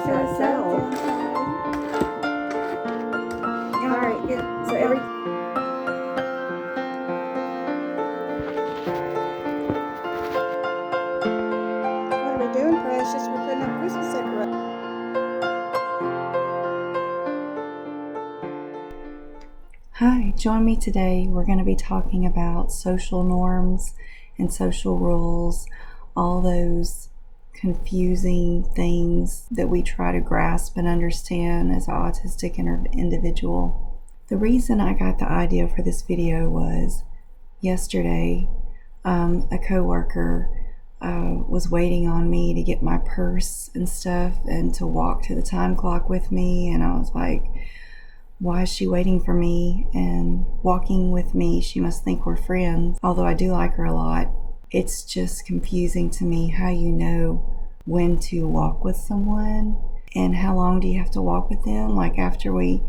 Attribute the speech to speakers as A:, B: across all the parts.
A: outside sound. All right, yeah. So what are we doing, Precious? We're putting up Christmas decorations.
B: Hi, join me today. We're going to be talking about social norms and social rules, all those confusing things that we try to grasp and understand as an autistic individual. The reason I got the idea for this video was yesterday, a coworker was waiting on me to get my purse and stuff and to walk to the time clock with me, and I was like, why is she waiting for me and walking with me? She must think we're friends. Although I do like her a lot, it's just confusing to me how you know when to walk with someone and how long do you have to walk with them. Like after we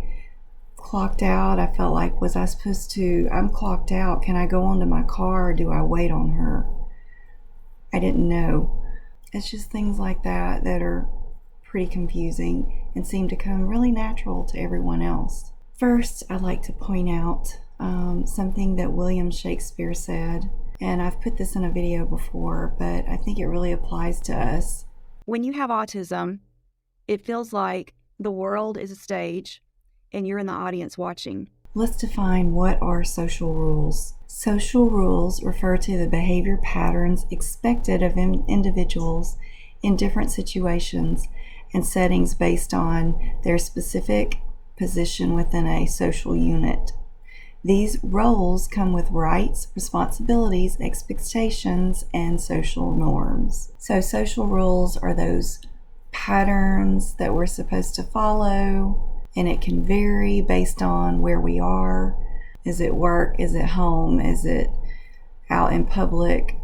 B: clocked out, I felt like, was I supposed to, I'm clocked out, can I go onto my car or do I wait on her? I didn't know. It's just things like that that are pretty confusing and seem to come really natural to everyone else. First, I'd like to point out something that William Shakespeare said, and I've put this in a video before, but I think it really applies to us.
A: When you have autism, it feels like the world is a stage and you're in the audience watching.
B: Let's define what are social rules. Social rules refer to the behavior patterns expected of individuals in different situations and settings based on their specific position within a social unit. These roles come with rights, responsibilities, expectations, and social norms. So social rules are those patterns that we're supposed to follow, and it can vary based on where we are. Is it work? Is it home? Is it out in public?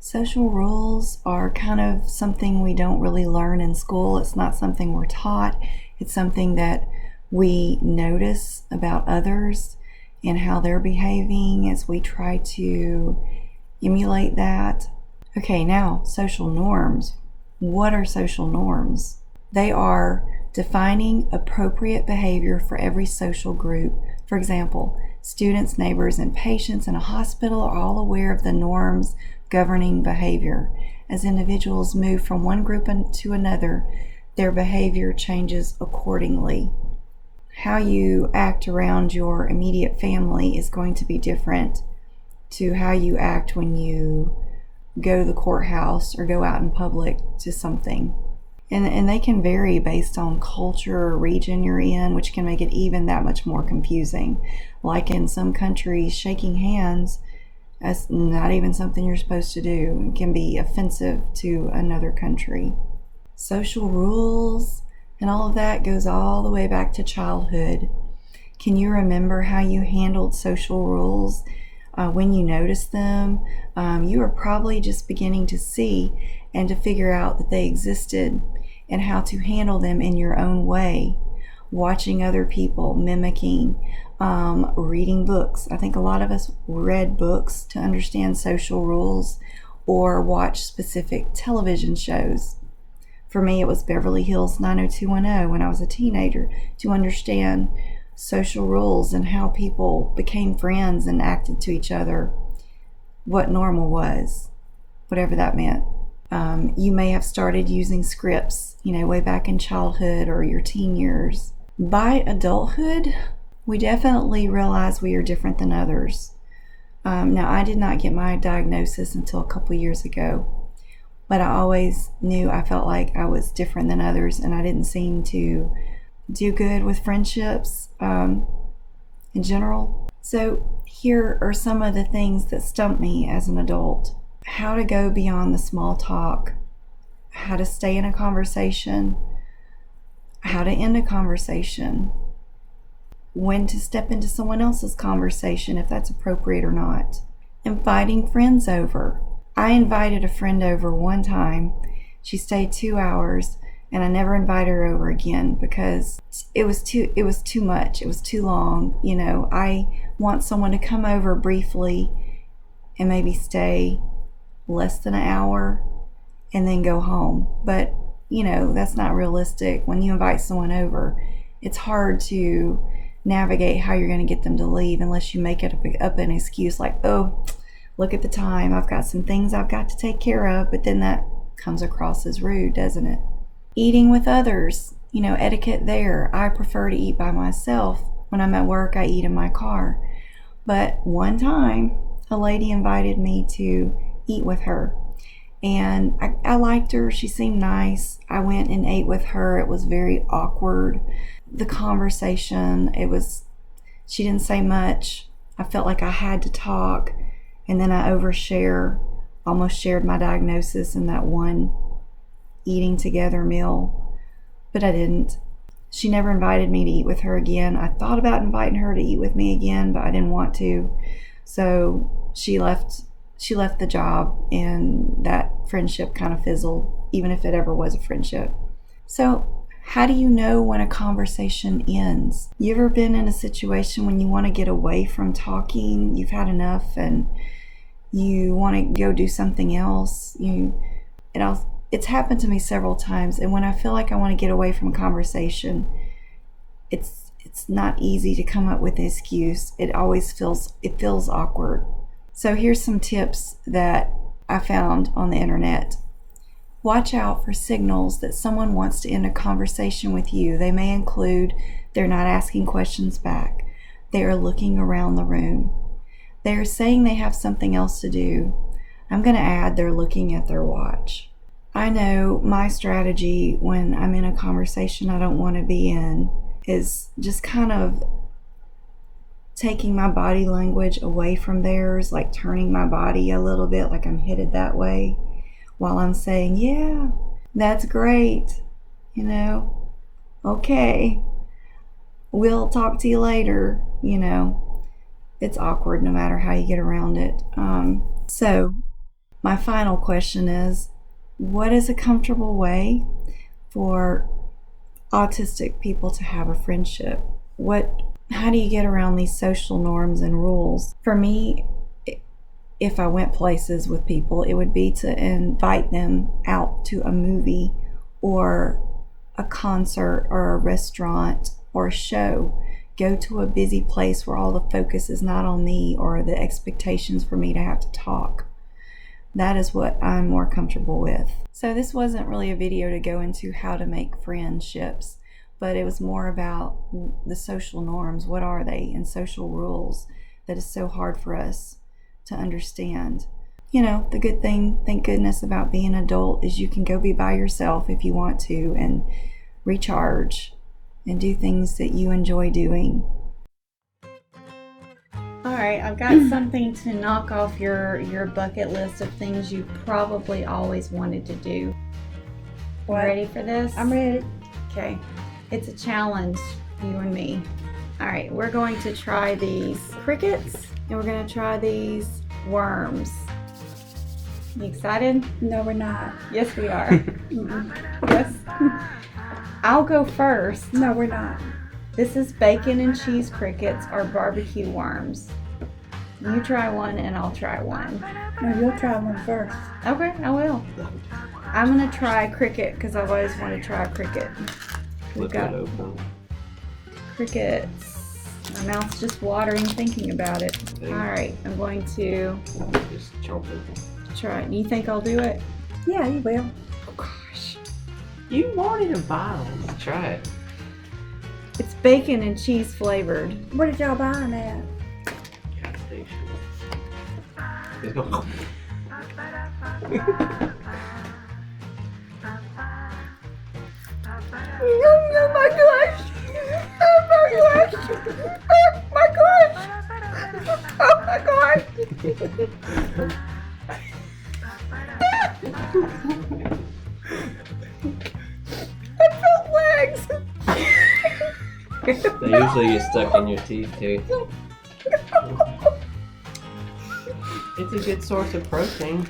B: Social rules are kind of something we don't really learn in school. It's not something we're taught. It's something that we notice about others and how they're behaving as we try to emulate that. Okay, now social norms. What are social norms? They are defining appropriate behavior for every social group. For example, students, neighbors, and patients in a hospital are all aware of the norms governing behavior. As individuals move from one group to another, their behavior changes accordingly. How you act around your immediate family is going to be different to how you act when you go to the courthouse or go out in public to something. And they can vary based on culture or region you're in, which can make it even that much more confusing. Like in some countries, shaking hands, that's not even something you're supposed to do. It can be offensive to another country. Social rules and all of that goes all the way back to childhood. Can you remember how you handled social rules when you noticed them? You were probably just beginning to see and to figure out that they existed and how to handle them in your own way. Watching other people, mimicking, reading books. I think a lot of us read books to understand social rules or watch specific television shows. For me, it was Beverly Hills 90210 when I was a teenager to understand social rules and how people became friends and acted to each other, what normal was, whatever that meant. You may have started using scripts, way back in childhood or your teen years. By adulthood, we definitely realize we are different than others. Now, I did not get my diagnosis until a couple years ago, but I always knew I felt like I was different than others, and I didn't seem to do good with friendships in general. So here are some of the things that stumped me as an adult. How to go beyond the small talk, how to stay in a conversation, how to end a conversation, when to step into someone else's conversation if that's appropriate or not, inviting friends over. I invited a friend over one time. She stayed 2 hours and I never invited her over again because it was too much. It was too long. I want someone to come over briefly and maybe stay less than an hour and then go home. But that's not realistic. When you invite someone over, it's hard to navigate how you're going to get them to leave unless you make it up an excuse like, oh, look at the time, I've got some things I've got to take care of. But then that comes across as rude, doesn't it? Eating with others, etiquette there. I prefer to eat by myself. When I'm at work, I eat in my car. But one time, a lady invited me to eat with her. And I liked her. She seemed nice. I went and ate with her. It was very awkward. The conversation, she didn't say much. I felt like I had to talk. And then I almost shared my diagnosis in that one eating together meal. But I didn't. She never invited me to eat with her again. I thought about inviting her to eat with me again, but I didn't want to. So she left the job, and that friendship kind of fizzled, even if it ever was a friendship. So how do you know when a conversation ends? You ever been in a situation when you want to get away from talking, you've had enough, and you want to go do something else? It's happened to me several times, and when I feel like I want to get away from a conversation, it's not easy to come up with an excuse. It feels awkward. So here's some tips that I found on the internet. Watch out for signals that someone wants to end a conversation with you. They may include they're not asking questions back. They are looking around the room. They are saying they have something else to do. I'm going to add they're looking at their watch. I know my strategy when I'm in a conversation I don't want to be in is just kind of taking my body language away from theirs, like turning my body a little bit like I'm headed that way while I'm saying, yeah, that's great, okay, we'll talk to you later. It's awkward no matter how you get around it. So my final question is, what is a comfortable way for autistic people to have a friendship? How do you get around these social norms and rules? For me, if I went places with people, it would be to invite them out to a movie or a concert or a restaurant or a show. Go to a busy place where all the focus is not on me or the expectations for me to have to talk. That is what I'm more comfortable with. So this wasn't really a video to go into how to make friendships, but it was more about the social norms. What are they? And social rules that is so hard for us to understand. The good thing, thank goodness, about being an adult is you can go be by yourself if you want to and recharge and do things that you enjoy doing. All right, I've got something to knock off your bucket list of things you probably always wanted to do.
A: What?
B: You ready for this?
A: I'm ready.
B: Okay. It's a challenge, you and me. All right, we're going to try these crickets, and we're going to try these worms. You excited?
A: No, we're not.
B: Yes, we are. Yes. I'll go first.
A: No, we're not.
B: This is bacon and cheese crickets or barbecue worms. You try one and I'll try one.
A: No, you'll try one first.
B: Okay, I will. I'm going to try cricket because I've always wanted to try cricket. We've got crickets. My mouth's just watering thinking about it. All right, I'm going to
C: just chomp it.
B: try it. You think I'll do it?
A: Yeah, you will.
B: Oh gosh.
C: You wanted a bottle. Try it.
B: It's bacon and cheese flavored.
A: What did y'all buy them at?
C: Gas station. Just go.
B: Oh my gosh! Oh my gosh! Oh my gosh! Oh my gosh! I felt legs!
C: They usually get stuck in your teeth too. It's a good source of protein.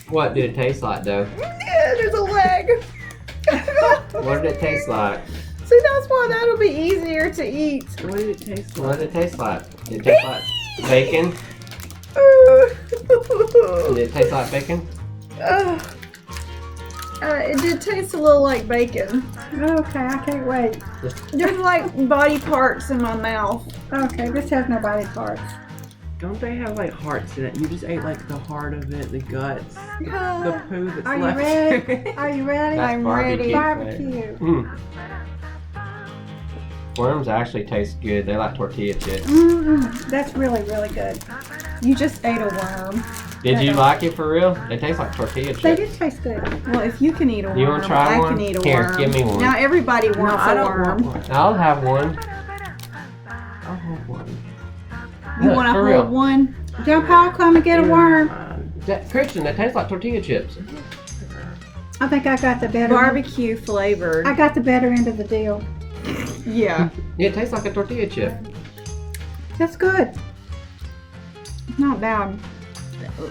C: What did it taste like though?
B: Yeah, there's a leg.
C: What did it taste like?
B: See, that's why that'll be easier to eat.
C: What did it taste like? What did it taste like? Did it taste like bacon? Did it taste like bacon?
A: It did taste a little like bacon.
B: Okay, I can't wait.
A: There's like body parts in my mouth.
B: Okay, this has no body parts.
D: Don't they have like hearts in it? You just ate like the heart of it, the guts, the poo that's
B: Are you
D: left.
B: ready? Are you ready?
C: That's
A: I'm
C: barbecue.
B: Barbecue.
C: Mm. Worms actually taste good. They're like tortilla chips.
B: That's really, really good.
A: You just ate a worm.
C: Did you like it for real? They taste like tortilla
B: They
C: chips.
B: do taste good.
A: Well, if you can eat a worm,
C: You wanna try
A: I
C: one?
A: can eat a
C: Here,
A: worm.
C: give me one.
A: Now everybody
D: No,
A: wants
D: I
A: a
D: don't
A: worm.
D: want one.
C: I'll have one.
D: I'll have one.
A: You
C: Look,
A: want to
C: for
A: hold
C: real.
A: one?
B: John Paul, come and get a worm.
C: Christian, they taste like tortilla chips.
B: I think I got the better.
A: Barbecue flavored.
B: I got the better end of the deal.
A: Yeah,
C: Yeah, it tastes like a tortilla chip.
B: That's good.
A: not bad.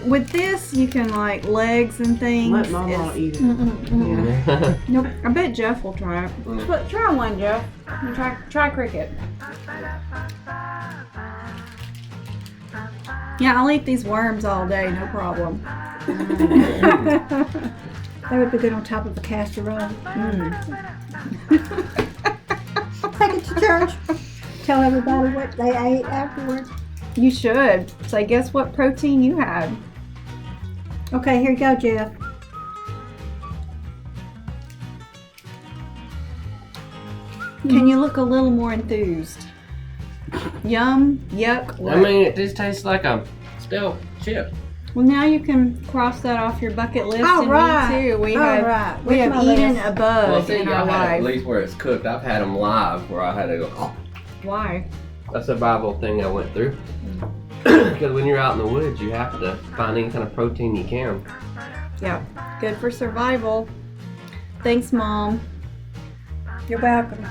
A: With this, you can like legs and things.
D: Let Mama
A: It's-
D: eat it.
A: Yeah.
B: Nope.
A: I bet Jeff will try it. But try one, Jeff. And try cricket. Yeah, I'll eat these worms all day, no problem.
B: That would be good on top of a casserole. Take it to church. Tell everybody what they ate afterwards.
A: You should. Say, guess what protein you had?
B: Okay, here you go, Jeff.
A: Can you look a little more enthused? Yum, yuck.
C: I mean, it just tastes like a stale chip.
A: Well, now you can cross that off your bucket list.
B: All
A: and
B: right.
A: me too. We
B: All
A: have
B: right.
A: we
B: Where's
A: have
B: my
A: eaten
B: list?
A: a bug in our life.
C: least where it's cooked. I've had them live where I had to go. Oh.
A: Why?
C: That's a Bible thing I went through. Because when you're out in the woods, you have to find any kind of protein you can.
A: Yeah, good for survival. Thanks, Mom.
B: You're welcome.